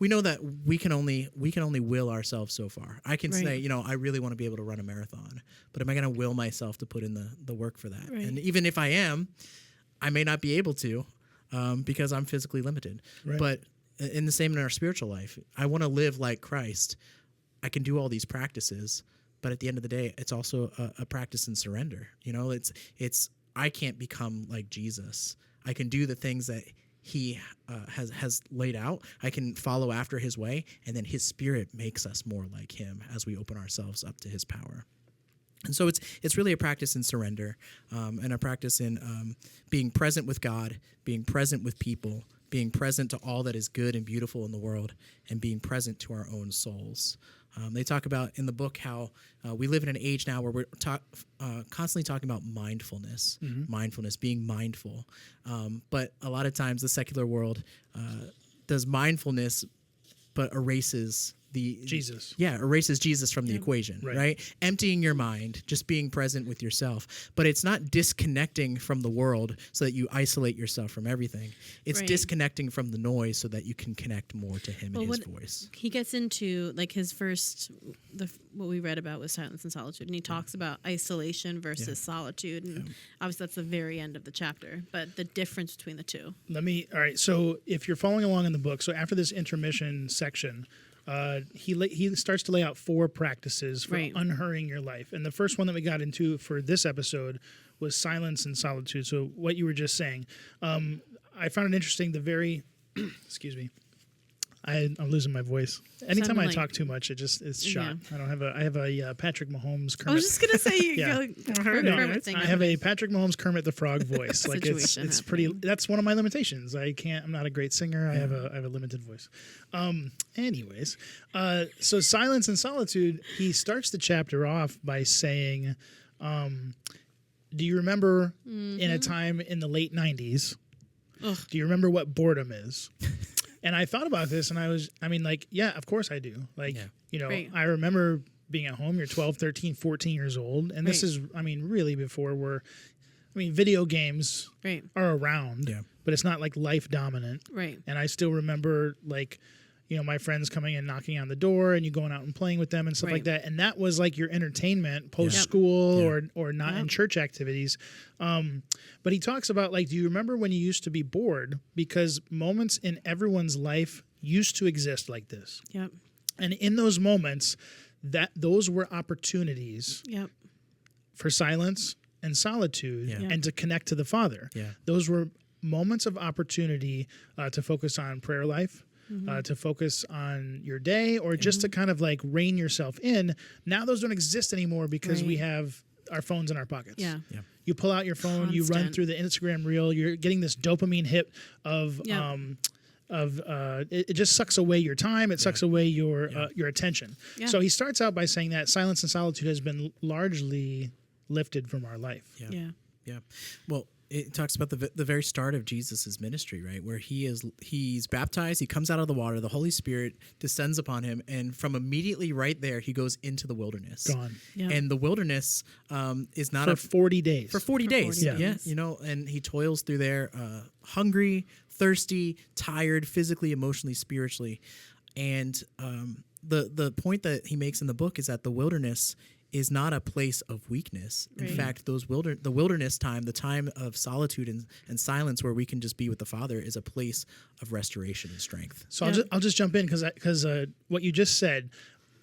know that we can only will ourselves so far. I can Right. say, I really want to be able to run a marathon, but am I going to will myself to put in the work for that? Right. And even if I am, I may not be able to because I'm physically limited. Right. But in the same in our spiritual life, I want to live like Christ. I can do all these practices, but at the end of the day, it's also a practice in surrender. It's I can't become like Jesus. I can do the things that he has laid out. I can follow after his way, and then his Spirit makes us more like him as we open ourselves up to his power. And so it's really a practice in surrender, and a practice in being present with God, being present with people, being present to all that is good and beautiful in the world, and being present to our own souls. They talk about in the book how we live in an age now where we're constantly talking about mindfulness, being mindful. But a lot of times the secular world does mindfulness but erases Jesus. Yeah, erases Jesus from the equation, right? Emptying your mind, just being present with yourself. But it's not disconnecting from the world so that you isolate yourself from everything. It's Right. disconnecting from the noise so that you can connect more to him and his voice. He gets into like his first, what we read about was silence and solitude, and he talks about isolation versus solitude, and obviously that's the very end of the chapter, but the difference between the two. All right, so if you're following along in the book, so after this intermission section, he starts to lay out 4 practices for Right. unhurrying your life. And the first one that we got into for this episode was silence and solitude. So what you were just saying, I found it interesting, excuse me, I'm losing my voice. Anytime I talk too much, it's shot. Yeah. I have a Patrick Mahomes Kermit. I was just gonna say you Yeah. I have a Patrick Mahomes Kermit the Frog voice. Like it's Situation pretty. happening. That's one of my limitations. I'm not a great singer. I have a limited voice. Anyways, so silence and solitude. He starts the chapter off by saying, "Do you remember in a time in the late '90s? Ugh. Do you remember what boredom is?" And I thought about this, and yeah, of course I do. Like, Yeah. Right. I remember being at home. You're 12, 13, 14 years old. And this Right. is, really before video games Right. are around, Yeah. but it's not like life dominant. Right. And I still remember my friends coming and knocking on the door and you going out and playing with them and stuff like Right. that. And that was like your entertainment post school or not in church activities. But he talks about do you remember when you used to be bored? Because moments in everyone's life used to exist like this. Yep. And in those moments, those were opportunities Yep. for silence and solitude and to connect to the Father. Yeah. Those were moments of opportunity to focus on prayer life, to focus on your day, or just to kind of rein yourself in. Now those don't exist anymore because we have our phones in our pockets. Yeah. Yeah. You pull out your phone, you run Constant. through the Instagram reel, you're getting this dopamine hit of it just sucks away your time. It sucks away your attention. Yeah. So he starts out by saying that silence and solitude has been largely lifted from our life. Yeah. Yeah. Yeah. Well, it talks about the very start of Jesus's ministry, right? Where he's baptized, he comes out of the water, the Holy Spirit descends upon him, and from immediately right there, he goes into the wilderness. Gone. Yeah. And the wilderness is not For 40 days. for 40 days. 40 Yeah. days. And he toils through there, hungry, thirsty, tired, physically, emotionally, spiritually. And the point that he makes in the book is that the wilderness is not a place of weakness. In Right. fact, the wilderness time, the time of solitude and silence where we can just be with the Father, is a place of restoration and strength. So Yeah. I'll just jump in because what you just said,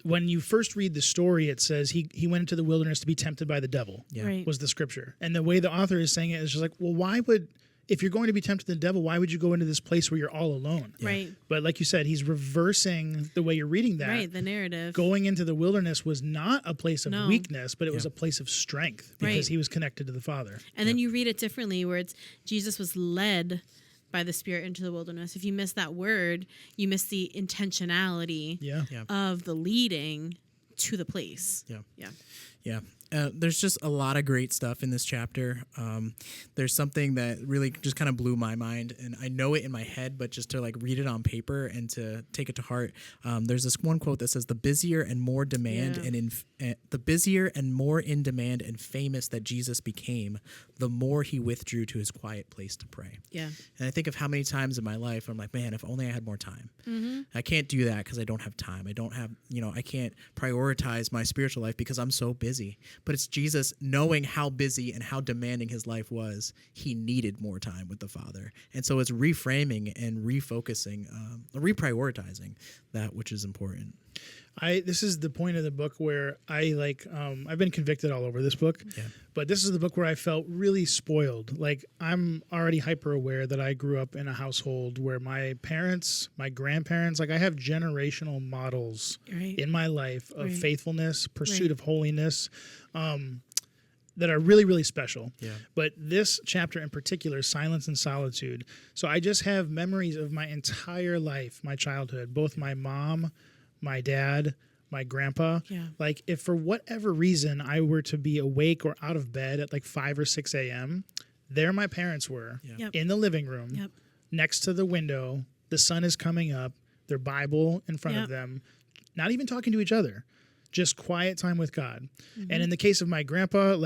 when you first read the story, it says he went into the wilderness to be tempted by the devil. Yeah. Right. Was the scripture. And the way the author is saying it is just well, if you're going to be tempted by the devil, why would you go into this place where you're all alone? Right. But like you said, he's reversing the way you're reading that. Right. The narrative. Going into the wilderness was not a place of No. weakness, but it was a place of strength because Right. he was connected to the Father. And then you read it differently, where it's Jesus was led by the Spirit into the wilderness. If you miss that word, you miss the intentionality Yeah. Yeah. of the leading to the place. Yeah. Yeah. Yeah. There's just a lot of great stuff in this chapter. There's something that really just kind of blew my mind, and I know it in my head, but just to like read it on paper and to take it to heart. There's this one quote that says, "The busier and more demand the busier and more in demand and famous that Jesus became, the more he withdrew to his quiet place to pray." Yeah. And I think of how many times in my life I'm like, man, if only I had more time. Mm-hmm. I can't do that because I don't have time. I don't have, I can't prioritize my spiritual life because I'm so busy. But it's Jesus knowing how busy and how demanding his life was. He needed more time with the Father. And so it's reframing and refocusing, reprioritizing that which is important. This is the point of the book where I've been convicted all over this book, but this is the book where I felt really spoiled. Like, I'm already hyper aware that I grew up in a household where my parents, my grandparents, like I have generational models in my life of faithfulness, pursuit of holiness, that are really, really special. Yeah. But this chapter in particular, Silence and Solitude. So I just have memories of my entire life, my childhood, both my mom, my dad, my grandpa. Yeah. Like, if for whatever reason I were to be awake or out of bed at like 5 or 6 a.m., there my parents were in the living room next to the window. The sun is coming up, their Bible in front of them, not even talking to each other, just quiet time with God. Mm-hmm. And in the case of my grandpa,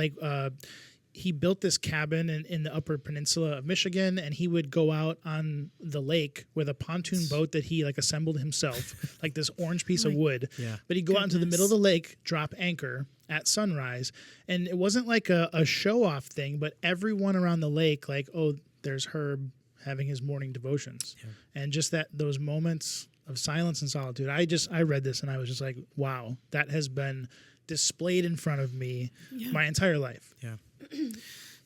he built this cabin in the Upper Peninsula of Michigan, and he would go out on the lake with a pontoon boat that he assembled himself, like this orange piece of wood. Yeah. But he'd go out into the middle of the lake, drop anchor at sunrise, and it wasn't like a show-off thing, but everyone around the lake, like, oh, there's Herb having his morning devotions. Yeah. And just those moments of silence and solitude. I read this and I was just like, wow, that has been displayed in front of me my entire life. Yeah.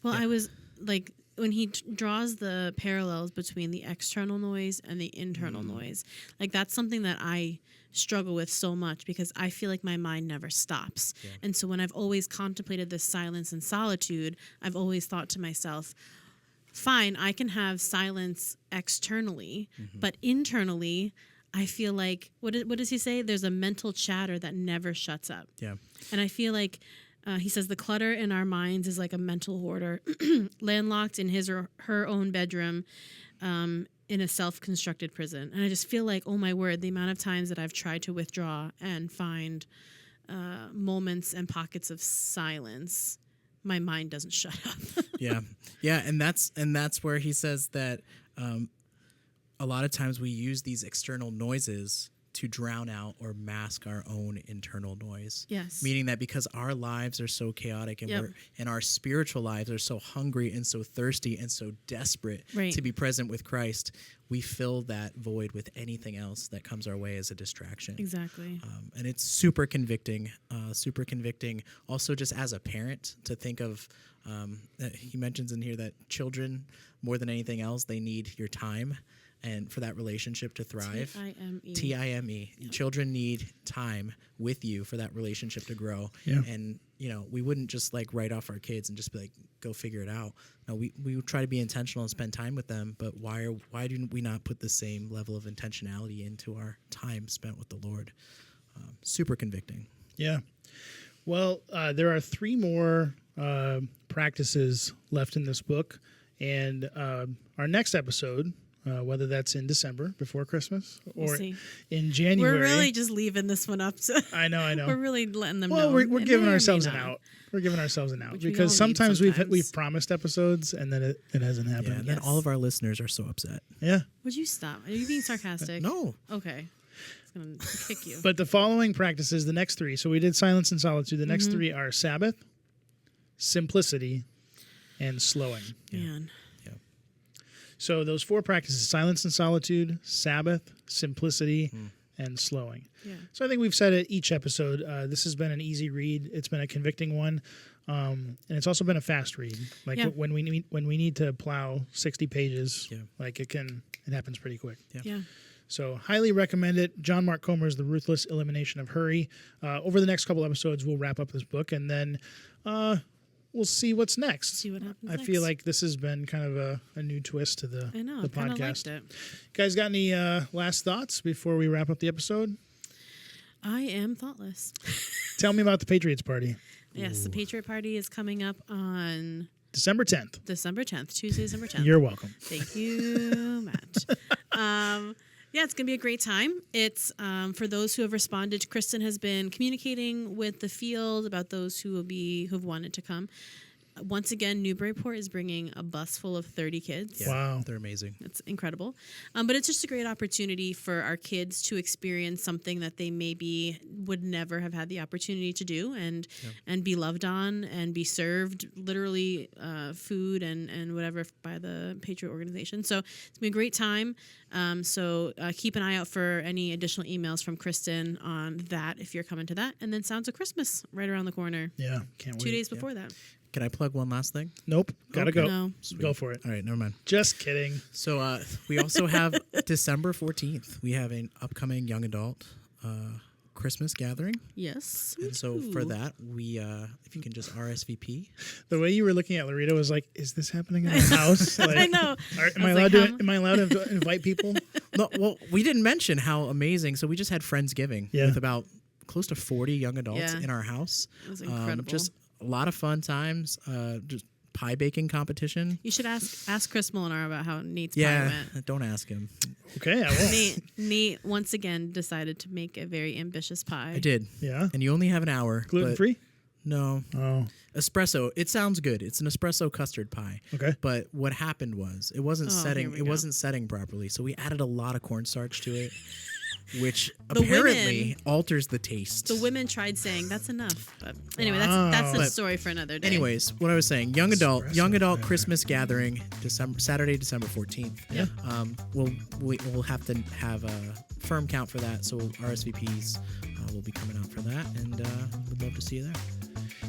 Well, I was like, when he draws the parallels between the external noise and the internal noise, like that's something that I struggle with so much because I feel like my mind never stops. Yeah. And so when I've always contemplated this silence and solitude, I've always thought to myself, fine, I can have silence externally, but internally, I feel like, what does he say? There's a mental chatter that never shuts up. Yeah. And I feel like he says the clutter in our minds is like a mental hoarder, landlocked in his or her own bedroom in a self-constructed prison. And I just feel like, oh my word, the amount of times that I've tried to withdraw and find moments and pockets of silence, my mind doesn't shut up. Yeah. And that's where he says that a lot of times we use these external noises to drown out or mask our own internal noise. Yes. Meaning that because our lives are so chaotic and and our spiritual lives are so hungry and so thirsty and so desperate to be present with Christ, we fill that void with anything else that comes our way as a distraction. Exactly. And it's super convicting. Also, just as a parent, to think of, he mentions in here that children, more than anything else, they need your time. And for that relationship to thrive. Time. Yep. Children need time with you for that relationship to grow. Yeah. And, we wouldn't just write off our kids and just be like, go figure it out. No, we try to be intentional and spend time with them, but why do we not put the same level of intentionality into our time spent with the Lord? Super convicting. Yeah. Well, there are 3 more practices left in this book. And our next episode, whether that's in December before Christmas or in January. We're really just leaving this one up to. I know. We're really letting them know. Well, we're giving ourselves an out. We're giving ourselves an out because sometimes we've promised episodes and then it hasn't happened. Yeah, and then all of our listeners are so upset. Yeah. Would you stop? Are you being sarcastic? No. Okay. I'm gonna kick you. But the following practices, the next 3. So we did silence and solitude. The next 3 are Sabbath, simplicity, and slowing. Man. So those 4 practices: silence and solitude, Sabbath, simplicity, and slowing. Yeah. So I think we've said it each episode. This has been an easy read. It's been a convicting one, and it's also been a fast read. When we need to plow 60 pages, it happens pretty quick. Yeah. So highly recommend it. John Mark Comer's The Ruthless Elimination of Hurry. Over the next couple episodes, we'll wrap up this book, and then we'll see what's next. See what happens. I feel like this has been kind of a new twist to the I know. the I kind of podcast. liked it. Guys, got any last thoughts before we wrap up the episode? I am thoughtless. Tell me about the Patriots party. Yes, the Patriot Party is coming up on December 10th. December 10th, Tuesday, December 10th. You're welcome. Thank you, Matt. Yeah, it's going to be a great time. It's for those who have responded. Kristen has been communicating with the field about those who've wanted to come. Once again, Newburyport is bringing a bus full of 30 kids. Yeah, Wow. they're amazing. It's incredible. But it's just a great opportunity for our kids to experience something that they maybe would never have had the opportunity to do and be loved on and be served literally food and whatever by the Patriot organization. So it's going to be a great time. So keep an eye out for any additional emails from Kristen on that if you're coming to that. And then Sounds of Christmas right around the corner. Yeah, can't wait. 2 days before that. Can I plug one last thing? Nope, gotta go. No. Go for it. All right, never mind. Just kidding. So we also have December 14th. We have an upcoming young adult Christmas gathering. Yes. And so for that, we if you can just RSVP. The way you were looking at Larita was like, "Is this happening in my house?" Like, I know. Am I allowed to? Am I allowed to invite people? No, well, we didn't mention how amazing. So we just had Friendsgiving Yeah. with about close to 40 young adults Yeah. in our house. It was incredible. Just a lot of fun times. Just pie baking competition. You should ask Chris Molinar about how Nate's Yeah, pie went. don't ask him. Okay, I will. Nate once again decided to make a very ambitious pie. I did. Yeah, And you only have an hour. gluten but free. No. Oh, Espresso. It sounds good. It's an espresso custard pie. okay. But what happened was it wasn't setting. here we It go. wasn't setting properly. So we added a lot of cornstarch to it, which The apparently women- alters the taste. The women tried saying that's enough, but anyway, Wow. that's a But story for another day. Anyways, what I was saying, young adult Espresso. Christmas gathering, Saturday, December 14th. Yeah. We'll have to have a firm count for that. So RSVPs will be coming out for that, and we'd love to see you there.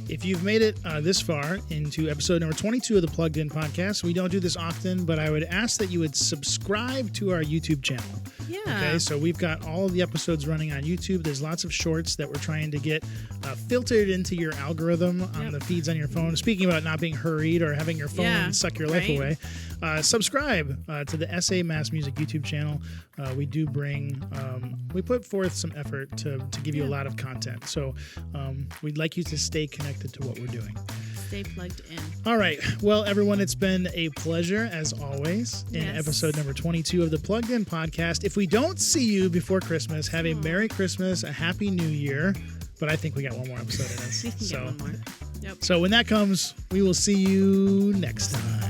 If you've made it this far into episode number 22 of the Plugged In podcast, we don't do this often, but I would ask that you would subscribe to our YouTube channel. yeah. Okay, so we've got all of the episodes running on YouTube. There's lots of shorts that we're trying to get filtered into your algorithm on Yep. the feeds on your phone. Speaking about not being hurried or having your phone Yeah, suck your life right. away, subscribe to the SA Mass Music YouTube channel. We do bring, we put forth some effort to give you a lot of content. So we'd like you to stay connected to what we're doing. Stay plugged in. All right. Well, everyone, it's been a pleasure, as always, in Yes. episode number 22 of the Plugged In podcast. If we don't see you before Christmas, have a Merry Christmas, a Happy New Year. But I think we got one more episode in us. We can get one more. Yep. So when that comes, we will see you next time.